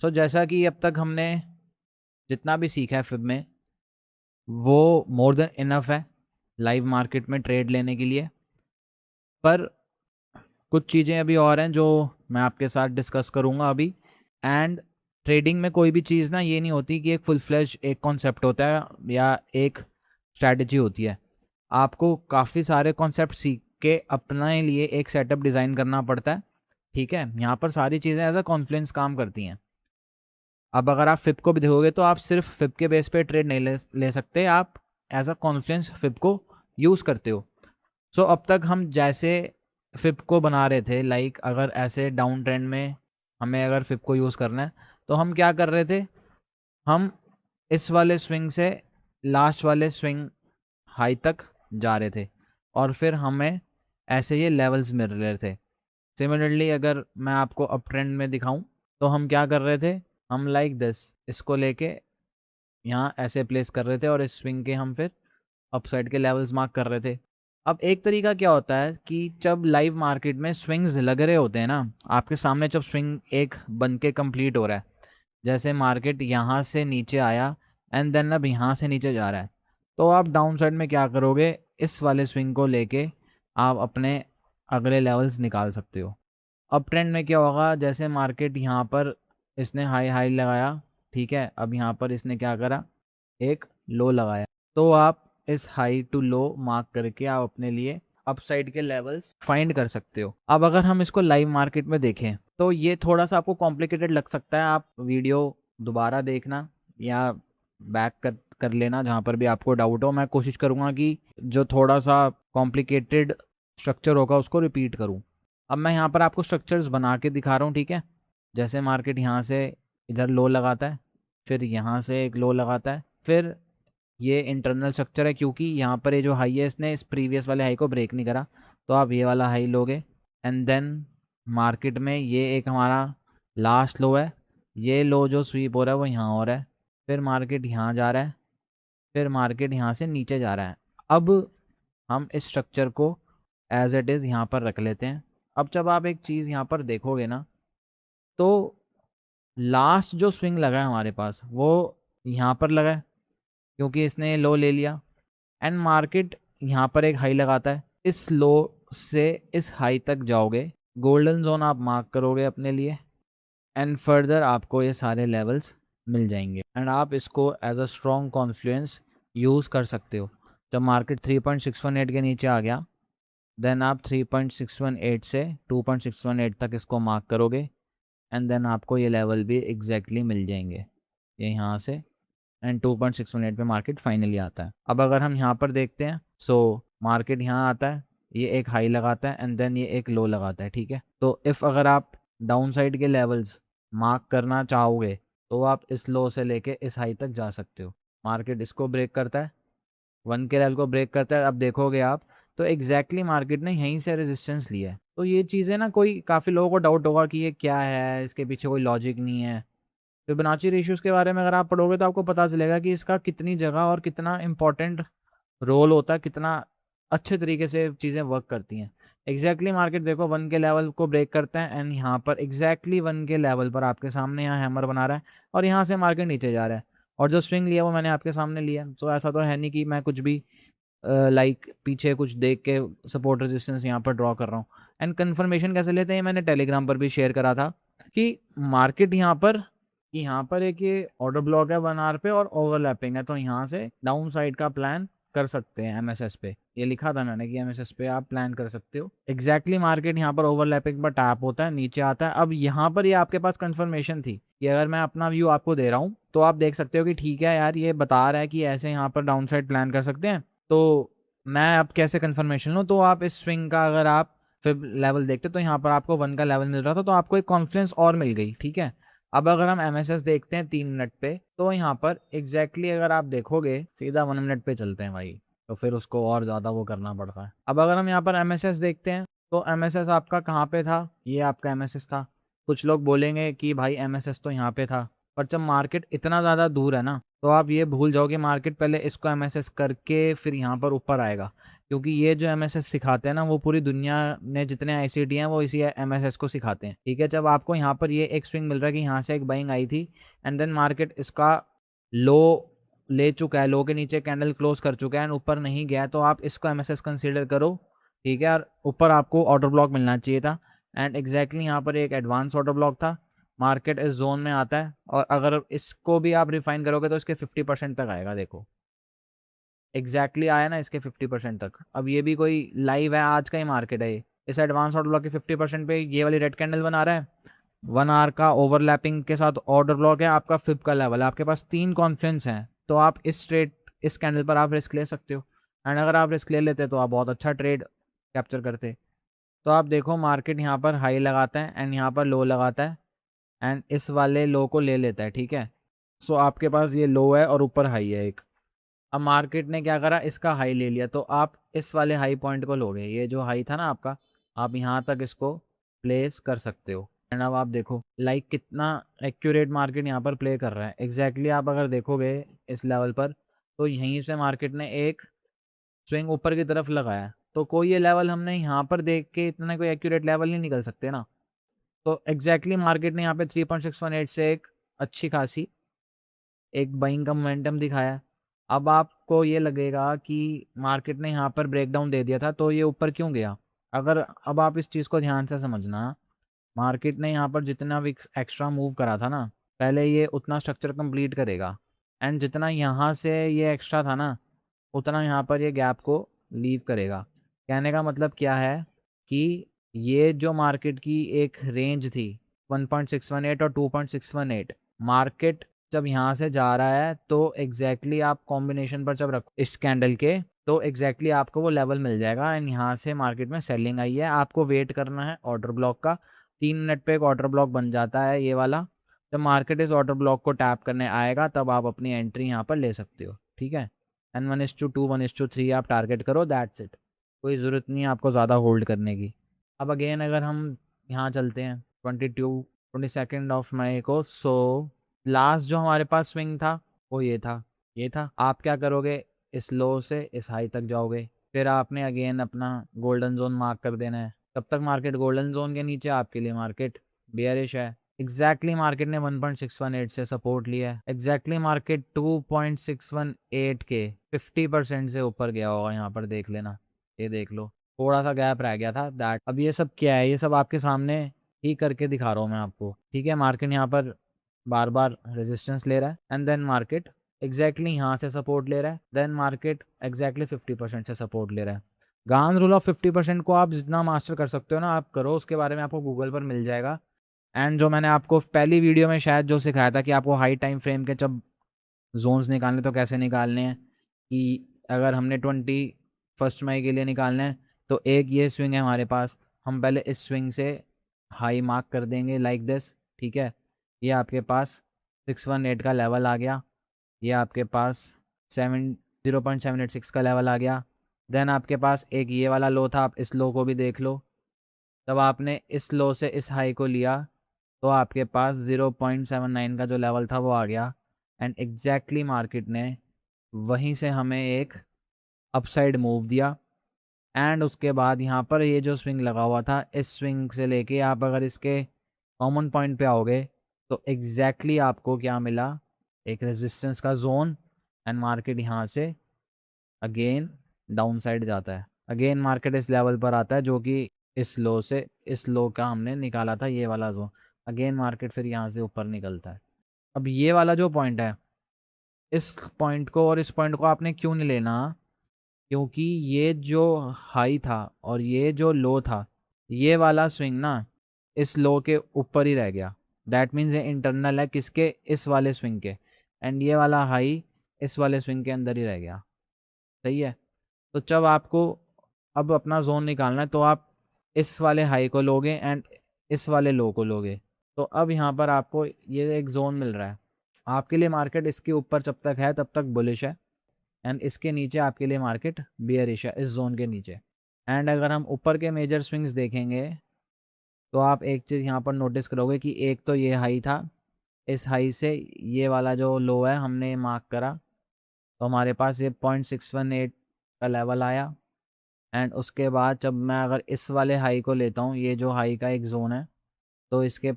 जैसा कि अब तक हमने जितना भी सीखा है फिब में, वो मोर देन इनफ है लाइव मार्केट में ट्रेड लेने के लिए। पर कुछ चीज़ें अभी और हैं जो मैं आपके साथ डिस्कस करूँगा अभी। एंड ट्रेडिंग में कोई भी चीज़ ना ये नहीं होती कि एक फुल फ्लैश एक कॉन्सेप्ट होता है या एक स्ट्रैटेजी होती है। आपको काफ़ी सारे कॉन्सेप्ट सीख के अपने लिए एक सेटअप डिज़ाइन करना पड़ता है। ठीक है, यहाँ पर सारी चीज़ें एज अ कॉन्फ्लुएंस काम करती हैं। अब अगर आप फिप को भी देखोगे तो आप सिर्फ फिप के बेस पे ट्रेड नहीं ले सकते, आप एज अ कॉन्फ्लुएंस फिप को यूज़ करते हो। अब तक हम जैसे फिप को बना रहे थे, लाइक अगर ऐसे डाउन ट्रेंड में हमें अगर फिप को यूज़ करना है तो हम क्या कर रहे थे, हम इस वाले स्विंग से लास्ट वाले स्विंग हाई तक जा रहे थे और फिर हमें ऐसे ये लेवल्स मिल रहे थे। सिमिलरली अगर मैं आपको अप ट्रेंड में दिखाऊं तो हम क्या कर रहे थे, हम लाइक दिस इसको लेके यहाँ ऐसे प्लेस कर रहे थे और इस स्विंग के हम फिर अपसाइड के लेवल्स मार्क कर रहे थे। अब एक तरीका क्या होता है कि जब लाइव मार्केट में स्विंग्स लग रहे होते हैं ना, आपके सामने जब स्विंग एक बन के कंप्लीट हो रहा है, जैसे मार्केट यहाँ से नीचे आया एंड देन अब यहाँ से नीचे जा रहा है, तो आप डाउन साइड में क्या करोगे, इस वाले स्विंग को लेके आप अपने अगले लेवल्स निकाल सकते हो। अब ट्रेंड में क्या होगा, जैसे मार्केट यहाँ पर इसने हाई हाई लगाया, ठीक है, अब यहाँ पर इसने क्या करा, एक लो लगाया, तो आप इस हाई टू लो मार्क करके आप अपने लिए अपसाइड के लेवल्स फाइंड कर सकते हो। अब अगर हम इसको लाइव मार्केट में देखें तो ये थोड़ा सा आपको कॉम्प्लिकेटेड लग सकता है, आप वीडियो दोबारा देखना या बैक कर लेना जहाँ पर भी आपको डाउट हो। मैं कोशिश करूँगा कि जो थोड़ा सा कॉम्प्लिकेटेड स्ट्रक्चर होगा उसको रिपीट करूँ। अब मैं यहाँ पर आपको स्ट्रक्चर्स बना के दिखा रहा हूँ, ठीक है। जैसे मार्केट यहाँ से इधर लो लगाता है, फिर यहाँ से एक लो लगाता है, फिर ये इंटरनल स्ट्रक्चर है क्योंकि यहाँ पर ये जो हाई है इसने इस प्रीवियस वाले हाई को ब्रेक नहीं करा, तो आप ये वाला हाई लोगे एंड देन मार्केट में ये एक हमारा लास्ट लो है, ये लो जो स्वीप हो रहा है वो यहाँ हो रहा है, फिर मार्केट यहाँ जा रहा है, फिर मार्केट यहाँ से नीचे जा रहा है। अब हम इस स्ट्रक्चर को एज इट इज़ यहाँ पर रख लेते हैं। अब जब आप एक चीज़ यहाँ पर देखोगे ना, तो लास्ट जो स्विंग लगा है हमारे पास वो यहाँ पर लगा है क्योंकि इसने लो ले लिया एंड मार्केट यहाँ पर एक हाई लगाता है, इस लो से इस हाई तक जाओगे, गोल्डन जोन आप मार्क करोगे अपने लिए एंड फर्दर आपको ये सारे लेवल्स मिल जाएंगे एंड आप इसको as a strong confluence use कर सकते हो। जब मार्केट 3.618 के नीचे आ गया, देन आप 3.618 से 2.618 तक इसको मार्क करोगे एंड देन आपको ये लेवल भी एग्जैक्टली मिल जाएंगे, ये यहाँ से एंड 2.618 पे मार्केट फाइनली आता है। अब अगर हम यहाँ पर देखते हैं, मार्केट यहाँ आता है, ये एक हाई लगाता है एंड देन ये एक लो लगाता है, ठीक है। तो इफ़ अगर आप डाउन साइड के लेवल्स मार्क करना चाहोगे तो आप इस लो से लेके इस हाई तक जा सकते हो। मार्केट इसको ब्रेक करता है, 1 के लेवल को ब्रेक करता है, अब देखोगे आप तो एग्जैक्टली मार्केट ने यहीं से रेजिस्टेंस लिया है। तो ये चीज़ें ना, कोई काफ़ी लोगों को डाउट होगा कि ये क्या है, इसके पीछे कोई लॉजिक नहीं है। फिबोनाची रेशियोज़ के बारे में अगर आप पढ़ोगे तो आपको पता चलेगा कि इसका कितनी जगह और कितना इम्पोर्टेंट रोल होता है, कितना अच्छे तरीके से चीज़ें वर्क करती हैं। एग्जैक्टली मार्केट देखो 1 के लेवल को ब्रेक करते हैं एंड यहाँ पर एग्जैक्टली 1 के लेवल पर आपके सामने यहाँ हैमर बना रहा है और यहाँ से मार्केट नीचे जा रहा है और जो स्विंग लिया वो मैंने आपके सामने लिया। तो ऐसा तो है नहीं कि मैं कुछ भी लाइक पीछे कुछ देख के सपोर्ट रेजिस्टेंस यहाँ पर ड्रॉ कर रहा हूँ। एंड कन्फर्मेशन कैसे लेते हैं, मैंने टेलीग्राम पर भी शेयर करा था कि मार्केट यहाँ पर एक ये ऑर्डर ब्लॉक है 1 आवर पे और ओवरलैपिंग है, तो यहाँ से डाउन साइड का प्लान कर सकते हैं एमएसएस पे। ये लिखा था मैंने कि एमएसएस पे आप प्लान कर सकते हो। एग्जैक्टली मार्केट यहाँ पर ओवरलैपिंग पर टैप होता है, नीचे आता है। अब यहाँ पर ये आपके पास कंफर्मेशन थी कि अगर मैं अपना व्यू आपको दे रहा हूँ तो आप देख सकते हो कि ठीक है यार, ये बता रहा है कि ऐसे यहाँ पर डाउन साइड प्लान कर सकते हैं। तो मैं अब कैसे कंफर्मेशन लूँ, तो आप इस स्विंग का अगर आप फिर लेवल देखते तो यहाँ पर आपको 1 का लेवल मिल रहा था, तो आपको एक कॉन्फिडेंस और मिल गई, ठीक है। अब अगर हम एमएसएस देखते हैं 3 मिनट पे, तो यहाँ पर एग्जैक्टली अगर आप देखोगे सीधा 1 मिनट पे चलते हैं भाई, तो फिर उसको और ज़्यादा वो करना पड़ता है। अब अगर हम यहाँ पर एमएसएस देखते हैं तो एमएसएस आपका कहाँ पे था, ये आपका एमएसएस था। कुछ लोग बोलेंगे कि भाई एमएसएस तो यहाँ पे था, पर जब मार्केट इतना ज़्यादा दूर है ना, तो आप ये भूल जाओगे मार्केट पहले इसको एमएसएस करके फिर यहाँ पर ऊपर आएगा। क्योंकि ये जो एमएसएस सिखाते हैं ना, वो पूरी दुनिया में जितने आईसीटी हैं वो इसी एमएसएस को सिखाते हैं, ठीक है। जब आपको यहाँ पर ये एक स्विंग मिल रहा है कि यहाँ से एक बाइंग आई थी एंड देन मार्केट इसका लो ले चुका है, लो के नीचे कैंडल क्लोज कर चुका है एंड ऊपर नहीं गया, तो आप इसको एमएसएस कंसीडर करो, ठीक है। और ऊपर आपको ऑर्डर ब्लॉक मिलना चाहिए था एंड एग्जैक्टली यहाँ पर एक एडवांस ऑर्डर ब्लॉक था। मार्केट इस जोन में आता है और अगर इसको भी आप रिफाइन करोगे तो इसके 50% तक आएगा। देखो एग्जैक्टली आया ना इसके 50% तक। अब ये भी कोई लाइव है, आज का ही मार्केट है ये। इस एडवांस ऑर्डर ब्लॉक के 50% पे ये वाली रेड कैंडल बना रहा है, 1 आवर का ओवरलैपिंग के साथ ऑर्डर ब्लॉक है, आपका फिब का लेवल है, आपके पास 3 कॉन्फ्रेंस हैं, तो आप इस कैंडल पर आप रिस्क ले सकते हो। एंड अगर आप रिस्क ले लेते तो आप बहुत अच्छा ट्रेड कैप्चर करते। तो आप देखो मार्केट यहाँ पर हाई लगाता है एंड यहाँ पर लो लगाता है एंड इस वाले लो को ले लेता है, ठीक है। सो आपके पास ये लो है और ऊपर हाई है एक। अब मार्केट ने क्या करा, इसका हाई ले लिया, तो आप इस वाले हाई पॉइंट को लोगे, ये जो हाई था ना आपका, आप यहाँ तक इसको प्लेस कर सकते हो। एंड अब आप देखो लाइक कितना एक्यूरेट मार्केट यहाँ पर प्ले कर रहा है। एग्जैक्टली आप अगर देखोगे इस लेवल पर, तो यहीं से मार्केट ने एक स्विंग ऊपर की तरफ लगाया, तो कोई ये लेवल हमने यहाँ पर देख के इतना कोई एक्यूरेट लेवल नहीं निकल सकते ना। तो एग्जैक्टली मार्केट ने यहाँ पे 3.618 से एक अच्छी खासी एक बाइंग का मोमेंटम दिखाया। अब आपको ये लगेगा कि मार्केट ने यहाँ पर ब्रेकडाउन दे दिया था तो ये ऊपर क्यों गया। अगर अब आप इस चीज़ को ध्यान से समझना, मार्केट ने यहाँ पर जितना भी एक्स्ट्रा मूव करा था ना, पहले ये उतना स्ट्रक्चर कंप्लीट करेगा एंड जितना यहाँ से ये एक्स्ट्रा था ना, उतना यहाँ पर ये गैप को लीव करेगा। कहने का मतलब क्या है कि ये जो मार्केट की एक रेंज थी 1.618 और 2.618, मार्केट जब यहाँ से जा रहा है तो एग्जैक्टली आप कॉम्बिनेशन पर जब रखो इस कैंडल के, तो एग्जैक्टली आपको वो लेवल मिल जाएगा एंड यहाँ से मार्केट में सेलिंग आई है। आपको वेट करना है ऑर्डर ब्लॉक का, 3 मिनट पे एक ऑर्डर ब्लॉक बन जाता है ये वाला। जब मार्केट इस ऑर्डर ब्लॉक को टैप करने आएगा तब आप अपनी एंट्री यहाँ पर ले सकते हो, ठीक है। एंड 1:2 1:3 आप टारगेट करो, दैट्स इट। कोई ज़रूरत नहीं है आपको ज़्यादा होल्ड करने की। अब अगेन अगर हम यहाँ चलते हैं 22 ऑफ मई को, सो लास्ट जो हमारे पास स्विंग था वो ये था। आप क्या करोगे, इस लो से इस हाई तक जाओगे, फिर आपने अगेन अपना गोल्डन जोन मार्क कर देना है। तब तक मार्केट गोल्डन जोन के नीचे, आपके लिए मार्केट बेयरिश है। एग्जैक्टली मार्केट ने 1.618 से सपोर्ट लिया है। एग्जैक्टली मार्केट 2.618 के 50% से ऊपर गया होगा, यहाँ पर देख लेना, ये देख लो थोड़ा सा गैप रह गया था दैट। अब ये सब क्या है, ये सब आपके सामने ही करके दिखा रहा हूँ मैं आपको, ठीक है। मार्केट यहाँ पर बार बार रेजिस्टेंस ले रहा है एंड देन मार्केट एग्जैक्टली यहाँ से सपोर्ट ले रहा है, देन मार्केट एग्जैक्टली 50% से सपोर्ट ले रहा है। गान रूल ऑफ 50% को आप जितना मास्टर कर सकते हो ना आप करो, उसके बारे में आपको गूगल पर मिल जाएगा। एंड जो मैंने आपको पहली वीडियो में शायद जो सिखाया था कि आपको हाई टाइम फ्रेम के जब जोन्स निकालने तो कैसे निकालने हैं, कि अगर हमने 21 मई के लिए निकालना है तो एक ये स्विंग है हमारे पास, हम पहले इस स्विंग से हाई मार्क कर देंगे लाइक दिस, ठीक है। ये आपके पास 618 का लेवल आ गया, ये आपके पास 0.786 का लेवल आ गया। देन आपके पास एक ये वाला लो था, आप इस लो को भी देख लो। तब आपने इस लो से इस हाई को लिया तो आपके पास 0.79 का जो लेवल था वो आ गया एंड एग्जैक्टली मार्केट ने वहीं से हमें एक अपसाइड मूव दिया। एंड उसके बाद यहाँ पर ये जो स्विंग लगा हुआ था, इस स्विंग से लेके आप अगर इसके कॉमन पॉइंट पे आओगे तो एग्जैक्टली आपको क्या मिला, एक रेजिस्टेंस का जोन एंड मार्केट यहाँ से अगेन डाउन साइड जाता है। अगेन मार्केट इस लेवल पर आता है जो कि इस लो से इस लो का हमने निकाला था ये वाला जोन। अगेन मार्केट फिर यहाँ से ऊपर निकलता है। अब ये वाला जो पॉइंट है, इस पॉइंट को और इस पॉइंट को आपने क्यों नहीं लेना, क्योंकि ये जो हाई था और ये जो लो था, ये वाला स्विंग ना इस लो के ऊपर ही रह गया। दैट मीन्स ये इंटरनल है किसके, इस वाले स्विंग के, एंड ये वाला हाई इस वाले स्विंग के अंदर ही रह गया, सही है। तो जब आपको अब अपना जोन निकालना है तो आप इस वाले हाई को लोगे एंड इस वाले लो को लोगे, तो अब यहाँ पर आपको ये एक जोन मिल रहा है। आपके लिए मार्केट इसके ऊपर जब तक है तब तक बुलिश है एंड इसके नीचे आपके लिए मार्केट बियरिश है, इस जोन के नीचे। एंड अगर हम ऊपर के मेजर स्विंग्स देखेंगे तो आप एक चीज़ यहाँ पर नोटिस करोगे कि एक तो ये हाई था, इस हाई से ये वाला जो लो है हमने मार्क करा, तो हमारे पास ये 0.618 का लेवल आया एंड उसके बाद जब मैं अगर इस वाले हाई को लेता हूँ, ये जो हाई का एक जोन है, तो इसके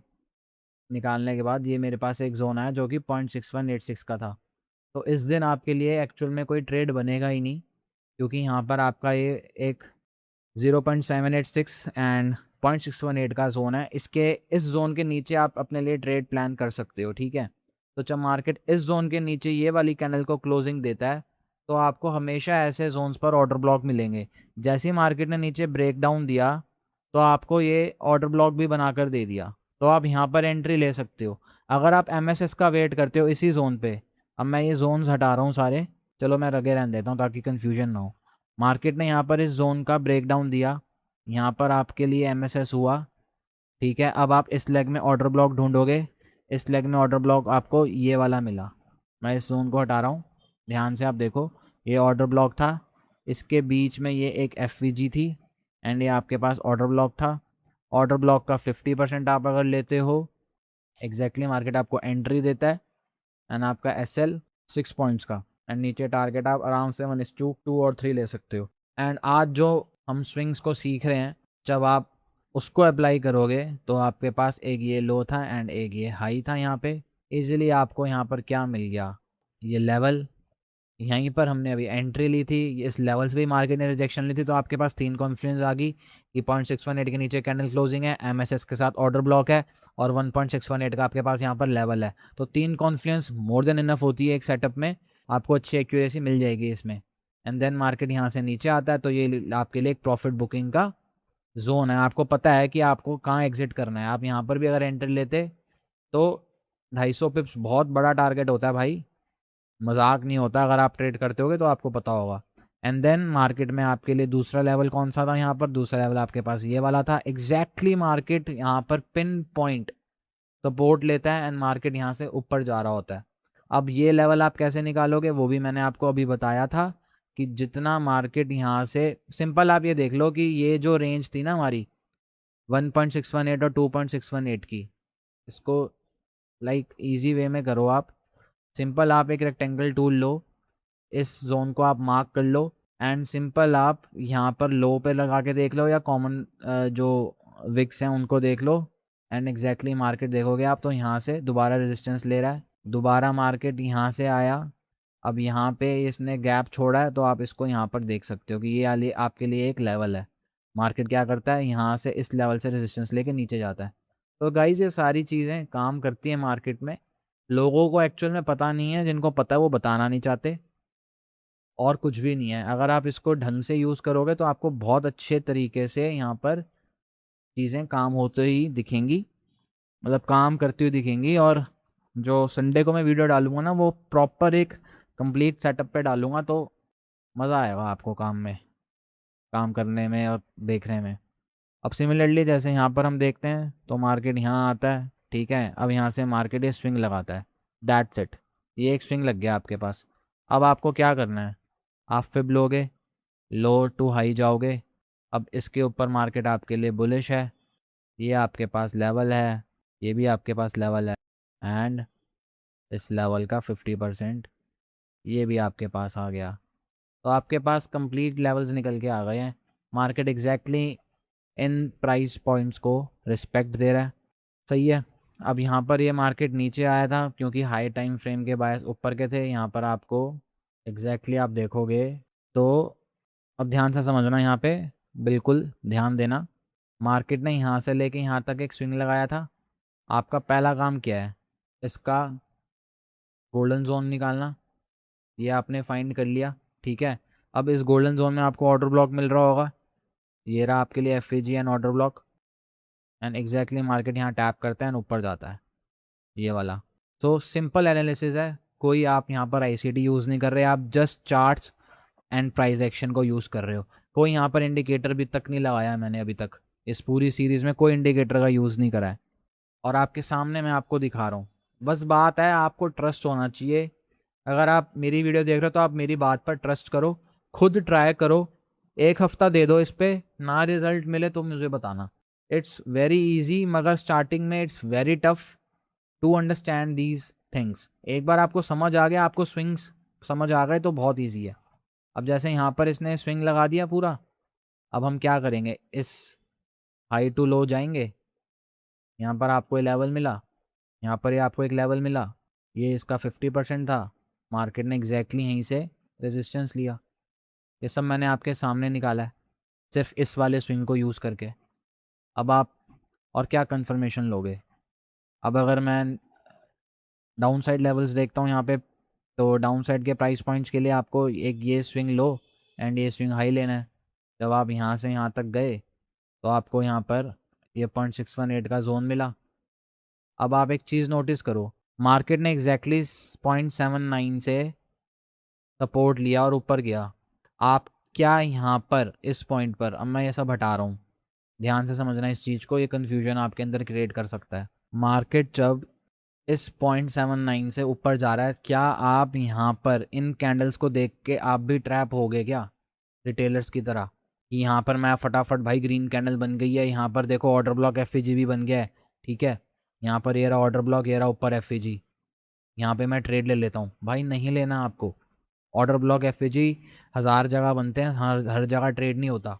निकालने के बाद ये मेरे पास एक जोन आया जो कि 0.6186 का था। तो इस दिन आपके लिए एक्चुअल में कोई ट्रेड बनेगा ही नहीं, क्योंकि यहाँ पर आपका ये एक 0.786 एंड 0.618 का जोन है। इसके इस जोन के नीचे आप अपने लिए ट्रेड प्लान कर सकते हो, ठीक है। तो जब मार्केट इस जोन के नीचे ये वाली कैंडल को क्लोजिंग देता है, तो आपको हमेशा ऐसे जोन्स पर ऑर्डर ब्लॉक मिलेंगे। जैसे ही मार्केट ने नीचे ब्रेक डाउन दिया, तो आपको ये ऑर्डर ब्लॉक भी बनाकर दे दिया, तो आप यहाँ पर एंट्री ले सकते हो। अगर आप MSS का वेट करते हो इसी जोन पे, अब मैं ये जोन्स हटा रहा हूँ सारे, चलो मैं लगे रहने देता हूँ ताकि कन्फ्यूजन ना हो। मार्केट ने यहाँ पर इस जोन का ब्रेकडाउन दिया, यहाँ पर आपके लिए MSS हुआ, ठीक है। अब आप इस लेग में ऑर्डर ब्लॉक ढूंढोगे, इस लेग में ऑर्डर ब्लॉक आपको ये वाला मिला। मैं इस जोन को हटा रहा हूँ, ध्यान से आप देखो, ये ऑर्डर ब्लॉक था, इसके बीच में ये एक FVG थी एंड ये आपके पास ऑर्डर ब्लॉक था। ऑर्डर ब्लॉक का 50% आप अगर लेते हो, एग्जैक्टली मार्केट आपको एंट्री देता है एंड आपका SL 6 पॉइंट्स का, एंड नीचे टारगेट आप आराम से 1:2 और 3 ले सकते हो। एंड आज जो हम स्विंग्स को सीख रहे हैं, जब आप उसको अप्लाई करोगे तो आपके पास एक ये लो था एंड एक ये हाई था यहाँ पे। इजीली आपको यहाँ पर क्या मिल गया, ये लेवल, यहीं पर हमने अभी एंट्री ली थी, इस लेवल से भी मार्केट ने रिजेक्शन ली थी, तो आपके पास 3 कॉन्फिडेंस आ गई कि 0.618 के नीचे कैंडल क्लोजिंग है, MSS के साथ ऑर्डर ब्लॉक है और 1.618 का आपके पास यहाँ पर लेवल है। तो 3 कॉन्फिडेंस मोर देन इनफ होती है एक सेटअप में, आपको अच्छी एक्यूरेसी मिल जाएगी इसमें। एंड देन मार्केट यहाँ से नीचे आता है, तो ये आपके लिए एक प्रॉफिट बुकिंग का जोन है। आपको पता है कि आपको कहाँ एग्जिट करना है। आप यहाँ पर भी अगर एंट्री लेते तो 250 पिप्स बहुत बड़ा टारगेट होता है भाई, मजाक नहीं होता। अगर आप ट्रेड करते होगे तो आपको पता होगा। एंड देन मार्केट में आपके लिए दूसरा लेवल कौन सा था, यहाँ पर दूसरा लेवल आपके पास ये वाला था। एग्जैक्टली मार्केट यहाँ पर पिन पॉइंट सपोर्ट लेता है एंड मार्केट यहाँ से ऊपर जा रहा होता है। अब ये लेवल आप कैसे निकालोगे वो भी मैंने आपको अभी बताया था, कि जितना मार्केट यहाँ से, सिंपल आप ये देख लो कि ये जो रेंज थी ना हमारी 1.618 और 2.618 की, इसको लाइक इजी वे में करो आप। सिंपल आप एक रेक्टेंगल टूल लो, इस जोन को आप मार्क कर लो एंड सिंपल आप यहाँ पर लो पे लगा के देख लो, या कॉमन जो विक्स हैं उनको देख लो एंड एग्जैक्टली मार्केट देखोगे आप, तो यहाँ से दोबारा रेजिस्टेंस ले रहा है, दोबारा मार्केट यहाँ से आया, अब यहाँ पे इसने गैप छोड़ा है, तो आप इसको यहाँ पर देख सकते हो कि ये आपके लिए एक लेवल है। मार्केट क्या करता है, यहाँ से इस लेवल से रेजिस्टेंस लेके नीचे जाता है। तो गाइज ये सारी चीज़ें काम करती हैं मार्केट में, लोगों को एक्चुअल में पता नहीं है, जिनको पता है वो बताना नहीं चाहते, और कुछ भी नहीं है। अगर आप इसको ढंग से यूज़ करोगे तो आपको बहुत अच्छे तरीके से यहाँ पर चीज़ें काम होते ही दिखेंगी, मतलब काम करती हुई दिखेंगी। और जो संडे को मैं वीडियो डालूंगा ना, वो प्रॉपर एक कंप्लीट सेटअप पे डालूंगा, तो मज़ा आएगा आपको काम में, काम करने में और देखने में। अब सिमिलरली जैसे यहाँ पर हम देखते हैं, तो मार्केट यहाँ आता है, ठीक है। अब यहाँ से मार्केट ये स्विंग लगाता है, दैट्स इट, ये एक स्विंग लग गया आपके पास। अब आपको क्या करना है, आप फिब लोगे, लो टू हाई जाओगे। अब इसके ऊपर मार्केट आपके लिए बुलिश है, ये आपके पास लेवल है, ये भी आपके पास लेवल है, एंड इस लेवल का 50% ये भी आपके पास आ गया। तो आपके पास कंप्लीट लेवल्स निकल के आ गए हैं। Market exactly in price points को रिस्पेक्ट दे रहा है, सही है। अब यहाँ पर ये मार्केट नीचे आया था क्योंकि हाई टाइम फ्रेम के बायस ऊपर के थे। यहाँ पर आपको एग्जैक्टली आप देखोगे तो, अब ध्यान से समझना, यहाँ पे बिल्कुल ध्यान देना। मार्केट ने यहाँ से लेके यहाँ तक एक स्विंग लगाया था। आपका पहला काम क्या है, इसका गोल्डन जोन निकालना, ये आपने फाइंड कर लिया, ठीक है। अब इस गोल्डन जोन में आपको ऑर्डर ब्लॉक मिल रहा होगा, ये रहा आपके लिए FVG and order block, and exactly market यहाँ टैप करता है एंड ऊपर जाता है, ये वाला। सो सिंपल एनालिसिस है, कोई आप यहाँ पर ICT यूज़ नहीं कर रहे, आप just charts and price action को यूज़ कर रहे हो। कोई यहाँ पर इंडिकेटर भी तक नहीं लगाया है मैंने अभी तक, इस पूरी सीरीज़ में कोई इंडिकेटर का यूज़ नहीं करा है, और आपके सामने मैं आपको दिखा रहा हूँ। बस बात है, आपको ट्रस्ट होना चाहिए। अगर आप मेरी वीडियो देख रहे हो तो आप मेरी बात पर ट्रस्ट करो, खुद ट्राई करो, 1 हफ्ता दे दो इस पर, ना रिजल्ट मिले तो मुझे बताना। इट्स वेरी ईजी, मगर स्टार्टिंग में it's very tough to understand these things. एक बार आपको समझ आ गया, आपको स्विंग्स समझ आ गए तो बहुत ईजी है। अब जैसे यहाँ पर इसने स्विंग लगा दिया पूरा, अब हम क्या करेंगे, इस हाई टू लो जाएंगे, यहाँ पर आपको ये लेवल मिला, यहाँ पर ये आपको एक लेवल मिला, ये इसका 50% था, मार्केट ने एग्जैक्टली यहीं से रेजिस्टेंस लिया। ये सब मैंने आपके सामने निकाला है सिर्फ इस वाले स्विंग को यूज़ करके। अब आप और क्या कंफर्मेशन लोगे? अब अगर मैं डाउन साइड लेवल्स देखता हूँ यहाँ पे, तो डाउन साइड के प्राइस पॉइंट्स के लिए आपको एक ये स्विंग लो एंड ये स्विंग हाई लेना है। जब आप यहाँ से यहाँ तक गए तो आपको यहाँ पर ये 0.618 का जोन मिला। अब आप एक चीज़ नोटिस करो, मार्केट ने एग्जैक्टली 0.79 से सपोर्ट लिया और ऊपर गया। आप क्या यहाँ पर इस पॉइंट पर, अब मैं ये सब हटा रहा हूँ, ध्यान से समझना इस चीज़ को, ये कन्फ्यूजन आपके अंदर क्रिएट कर सकता है। मार्केट जब इस 0.79 से ऊपर जा रहा है, क्या आप यहाँ पर इन कैंडल्स को देख के आप भी ट्रैप हो गए क्या रिटेलर्स की तरह, कि यहाँ पर मैं फटाफट भाई ग्रीन कैंडल बन गई है, यहाँ पर देखो ऑर्डर ब्लॉक एफईजी भी बन गया है, ठीक है, यहाँ पर ये रहा ऑर्डर ब्लॉक, ये रहा ऊपर एफईजी, यहाँ पे मैं ट्रेड ले लेता हूँ। भाई नहीं लेना आपको, ऑर्डर ब्लॉक एफईजी 1000 जगह बनते हैं, हर जगह ट्रेड नहीं होता।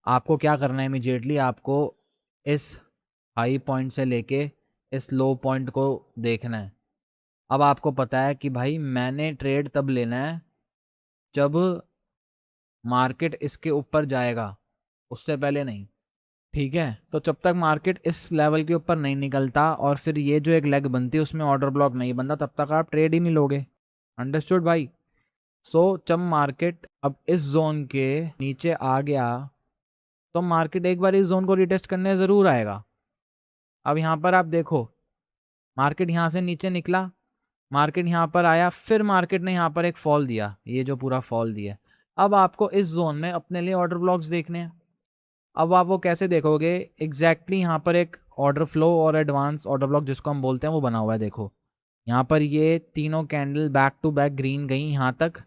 आपको क्या करना है, इमीडिएटली आपको इस हाई पॉइंट से लेके इस लो पॉइंट को देखना है। अब आपको पता है कि भाई मैंने ट्रेड तब लेना है जब मार्केट इसके ऊपर जाएगा, उससे पहले नहीं, ठीक है। तो जब तक मार्केट इस लेवल के ऊपर नहीं निकलता और फिर ये जो एक लेग बनती है उसमें ऑर्डर ब्लॉक नहीं बनता, तब तक आप ट्रेड ही नहीं लोगे। अंडरस्टूड भाई? जब मार्केट अब इस जोन के नीचे आ गया तो मार्केट एक बार इस जोन को रिटेस्ट करने ज़रूर आएगा। अब यहाँ पर आप देखो, मार्केट यहाँ से नीचे निकला, मार्केट यहाँ पर आया, फिर मार्केट ने यहाँ पर एक फॉल दिया, ये जो पूरा फॉल दिया। अब आपको इस जोन में अपने लिए ऑर्डर ब्लॉक्स देखने हैं। अब आप वो कैसे देखोगे? एग्जैक्टली यहाँ पर एक ऑर्डर फ्लो और एडवांस ऑर्डर ब्लॉक जिसको हम बोलते हैं वो बना हुआ है। देखो यहाँ पर ये तीनों candle back to back green गई यहाँ तक,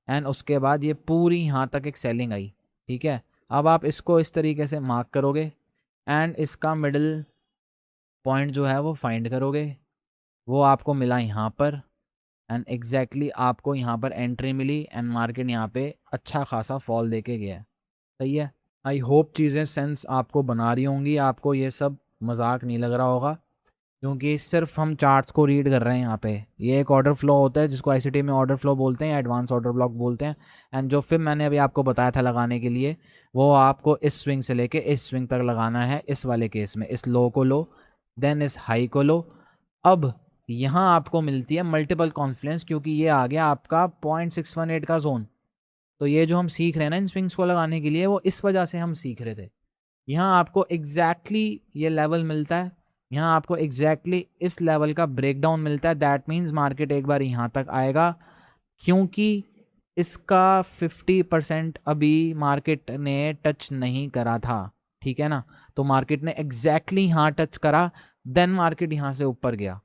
एंड उसके बाद ये पूरी यहाँ तक एक सेलिंग आई, ठीक है। अब आप इसको इस तरीके से मार्क करोगे एंड इसका मिडिल पॉइंट जो है वो फाइंड करोगे, वो आपको मिला यहाँ पर, एंड एग्जैक्टली आपको यहाँ पर एंट्री मिली एंड मार्केट यहाँ पे अच्छा खासा फॉल देके गया। सही है। आई होप चीज़ें सेंस आपको बना रही होंगी, आपको ये सब मजाक नहीं लग रहा होगा, क्योंकि सिर्फ हम चार्ट्स को रीड कर रहे हैं यहाँ पे। ये एक ऑर्डर फ्लो होता है जिसको आईसीटी में ऑर्डर फ्लो बोलते हैं या एडवांस ऑर्डर ब्लॉक बोलते हैं, एंड जो फिर मैंने अभी आपको बताया था लगाने के लिए, वो आपको इस स्विंग से लेके इस स्विंग तक लगाना है। इस वाले केस में इस लो को लो, देन इस हाई को लो। अब यहाँ आपको मिलती है मल्टीपल कॉन्फ्लुएंस, क्योंकि ये आ गया आपका 0.618 का जोन। तो ये जो हम सीख रहे हैं ना इन स्विंग्स को लगाने के लिए, वो इस वजह से हम सीख रहे थे। यहाँ आपको एग्जैक्टली ये लेवल मिलता है, यहाँ आपको एग्जैक्टली इस लेवल का ब्रेकडाउन मिलता है। दैट मीन्स मार्केट एक बार यहाँ तक आएगा, क्योंकि इसका 50% अभी मार्केट ने टच नहीं करा था, ठीक है ना। तो मार्केट ने एग्जैक्टली यहाँ टच करा, देन मार्केट यहाँ से ऊपर गया।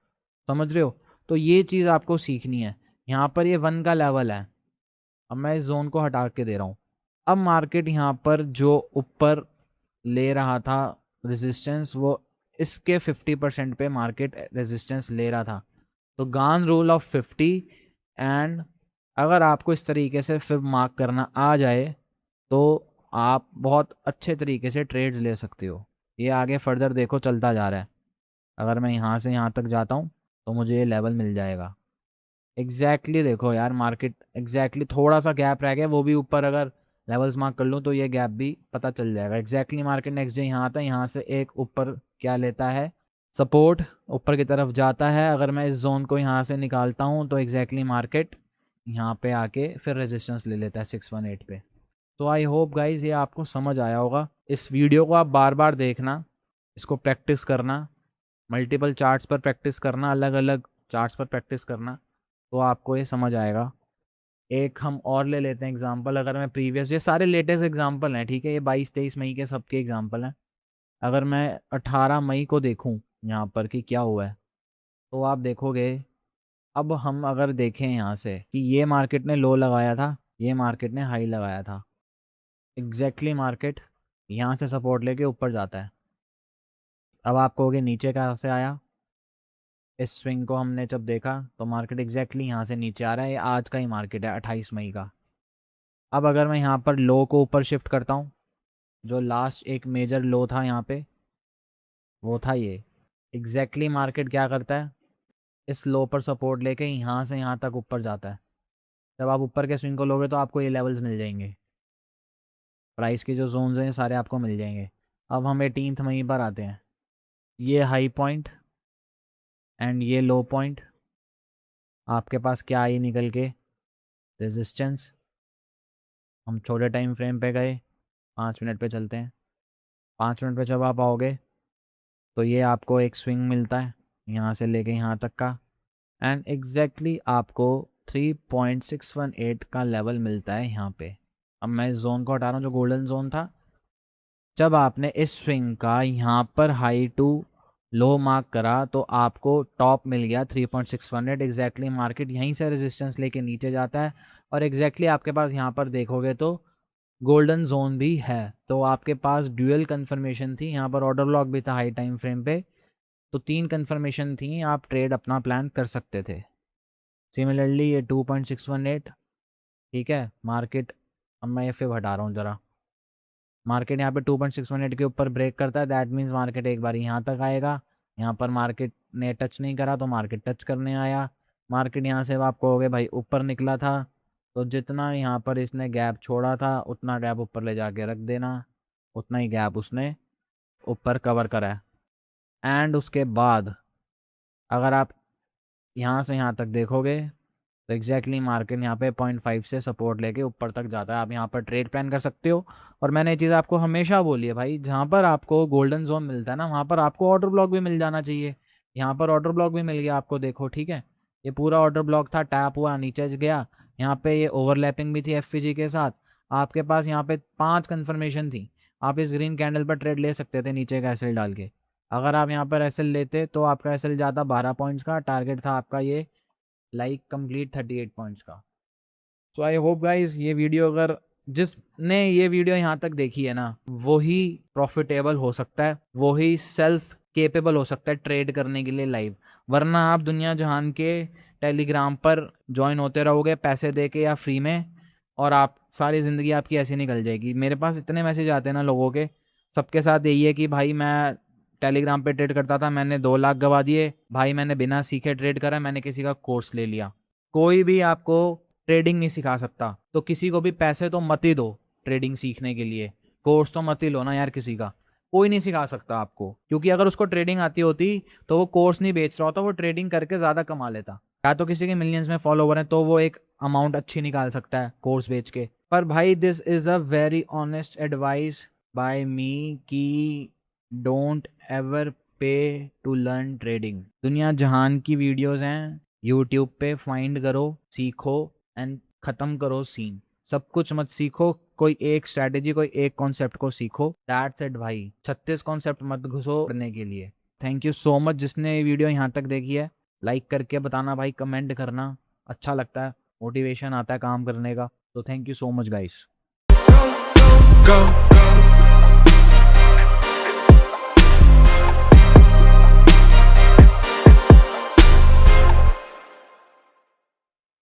समझ रहे हो? तो ये चीज़ आपको सीखनी है। यहाँ पर ये 1 का लेवल है, अब मैं इस जोन को हटा के दे रहा हूँ। अब मार्केट यहाँ पर जो ऊपर ले रहा था रेजिस्टेंस, वो इसके 50% पे मार्केट रेजिस्टेंस ले रहा था। तो गान रूल ऑफ 50, एंड अगर आपको इस तरीके से फिर मार्क करना आ जाए तो आप बहुत अच्छे तरीके से ट्रेड्स ले सकते हो। ये आगे फर्दर देखो चलता जा रहा है, अगर मैं यहाँ से यहाँ तक जाता हूँ तो मुझे ये लेवल मिल जाएगा। एग्जैक्टली देखो यार, मार्केट एग्जैक्टली थोड़ा सा गैप रह गया, वो भी ऊपर अगर लेवल्स मार्क कर लूँ तो ये गैप भी पता चल जाएगा। एग्जैक्टली मार्केट नेक्स्ट डे यहाँ आता है, यहाँ से एक ऊपर क्या लेता है, सपोर्ट ऊपर की तरफ जाता है। अगर मैं इस जोन को यहाँ से निकालता हूँ तो एग्जैक्टली मार्केट यहाँ पे आके फिर रेजिस्टेंस ले लेता है 618 पे। तो आई होप गाइज ये आपको समझ आया होगा। इस वीडियो को आप बार बार देखना, इसको प्रैक्टिस करना, मल्टीपल चार्ट्स पर प्रैक्टिस करना, अलग अलग चार्ट्स पर प्रैक्टिस करना, तो आपको ये समझ आएगा। एक हम और ले लेते हैं एग्जांपल। अगर मैं प्रीवियस, ये सारे लेटेस्ट एग्जांपल हैं, ठीक है, ये 22-23 मई के सबके एग्जांपल हैं। अगर मैं 18 मई को देखूं यहाँ पर कि क्या हुआ है, तो आप देखोगे, अब हम अगर देखें यहाँ से कि ये मार्केट ने लो लगाया था, ये मार्केट ने हाई लगाया था, एग्जैक्टली मार्केट यहाँ से सपोर्ट लेके ऊपर जाता है। अब आप कहोगे नीचे कहाँ से आया? इस स्विंग को हमने जब देखा तो मार्केट एग्जैक्टली यहाँ से नीचे आ रहा है। ये आज का ही मार्केट है 28 मई का। अब अगर मैं यहाँ पर लो को ऊपर शिफ्ट करता हूँ, जो लास्ट एक मेजर लो था यहाँ पे वो था ये। एग्जैक्टली मार्केट क्या करता है, इस लो पर सपोर्ट लेके यहाँ से यहाँ तक ऊपर जाता है। जब आप ऊपर के स्विंग को लोगे तो आपको ये लेवल्स मिल जाएंगे, प्राइस के जो जोन्स हैं सारे आपको मिल जाएंगे। अब हम 18 मई पर आते हैं। ये हाई पॉइंट एंड ये लो पॉइंट, आपके पास क्या आई निकल के, रेजिस्टेंस। हम छोटे टाइम फ्रेम पे गए, 5 मिनट पे चलते हैं। 5 मिनट पे जब आप आओगे तो ये आपको एक स्विंग मिलता है यहाँ से लेके यहाँ तक का, एंड एग्जैक्टली आपको 3.618 का लेवल मिलता है यहाँ पे। अब मैं इस जोन को हटा रहा हूँ जो गोल्डन जोन था। जब आपने इस स्विंग का यहाँ पर हाई टू लो मार्क करा तो आपको टॉप मिल गया 3.618। एग्जैक्टली मार्केट यहीं से रेजिस्टेंस लेके नीचे जाता है और एग्जैक्टली आपके पास यहाँ पर देखोगे तो गोल्डन जोन भी है। तो आपके पास ड्यूअल कंफर्मेशन थी, यहाँ पर ऑर्डर ब्लॉक भी था हाई टाइम फ्रेम पे, तो 3 कंफर्मेशन थी, आप ट्रेड अपना प्लान कर सकते थे। सिमिलरली ये 2.618, ठीक है। मार्केट, अब मैं ये फिर हटा रहा हूँ ज़रा, मार्केट यहाँ पे 2.618 के ऊपर ब्रेक करता है, दैट मीन्स मार्केट एक बार यहाँ तक आएगा। यहाँ पर मार्केट ने टच नहीं करा तो मार्केट टच करने आया। मार्केट यहाँ से आप कहोगे भाई ऊपर निकला था, तो जितना यहाँ पर इसने गैप छोड़ा था उतना गैप ऊपर ले जाके रख देना, उतना ही गैप उसने ऊपर कवर करा है। एंड उसके बाद अगर आप यहाँ से यहाँ तक देखोगे तो एग्जैक्टली मार्केट यहाँ पे 0.5 से सपोर्ट लेके ऊपर तक जाता है। आप यहाँ पर ट्रेड प्लान कर सकते हो। और मैंने ये चीज़ आपको हमेशा बोली है भाई, जहाँ पर आपको गोल्डन जोन मिलता है ना वहाँ पर आपको ऑर्डर ब्लॉक भी मिल जाना चाहिए। यहाँ पर ऑर्डर ब्लॉक भी मिल गया आपको, देखो ठीक है। ये पूरा ऑर्डर ब्लॉक था, टैप हुआ नीचे गया, यहाँ पे ये ओवरलैपिंग भी थी एफवीजी के साथ। आपके पास यहाँ पे 5 कन्फर्मेशन थी, आप इस ग्रीन कैंडल पर ट्रेड ले सकते थे नीचे का एसएल डाल के। अगर आप यहाँ पर एसएल लेते तो आपका एसएल जाता 12 पॉइंट्स का, टारगेट था आपका ये लाइक कंप्लीट 38 पॉइंट्स का। सो आई होप गाइज ये वीडियो, अगर जिसने ये वीडियो यहाँ तक देखी है ना वही प्रॉफिटेबल हो सकता है, वही सेल्फ केपेबल हो सकता है ट्रेड करने के लिए लाइव। वरना आप दुनिया जहान के टेलीग्राम पर ज्वाइन होते रहोगे पैसे दे के या फ्री में, और आप सारी ज़िंदगी आपकी ऐसी निकल जाएगी। मेरे पास इतने मैसेज आते हैं ना लोगों के, सबके साथ यही है कि भाई मैं टेलीग्राम पे ट्रेड करता था, मैंने 2 लाख गवा दिए भाई, मैंने बिना सीखे ट्रेड करा, मैंने किसी का कोर्स ले लिया। कोई भी आपको ट्रेडिंग नहीं सिखा सकता, तो किसी को भी पैसे तो मत ही दो ट्रेडिंग सीखने के लिए, कोर्स तो मत ही लो ना यार किसी का, कोई नहीं सिखा सकता आपको। क्योंकि अगर उसको ट्रेडिंग आती होती तो वो कोर्स नहीं बेच रहा होता, वो ट्रेडिंग करके ज़्यादा कमा लेता। या तो किसी के मिलियंस में फॉलोवर हैं तो वो एक अमाउंट अच्छी निकाल सकता है कोर्स बेच के। पर भाई this is a very honest advice by me कि don't ever pay to learn trading. दुनिया जहान की वीडियोस हैं यूट्यूब पे, फाइंड करो, सीखो एंड ख़त्म करो सीन। सब कुछ मत सीखो, कोई एक स्ट्रैटेजी, कोई एक कॉन्सेप्ट को सीखो, दैट्स इट भाई। 36 कॉन्सेप्ट मत घुसो पढ़ने के लिए। थैंक यू सो मच जिसने ये वीडियो यहाँ तक देखी है। लाइक करके बताना भाई, कमेंट करना, अच्छा लगता है, मोटिवेशन आता है काम करने का। तो thank you so much guys.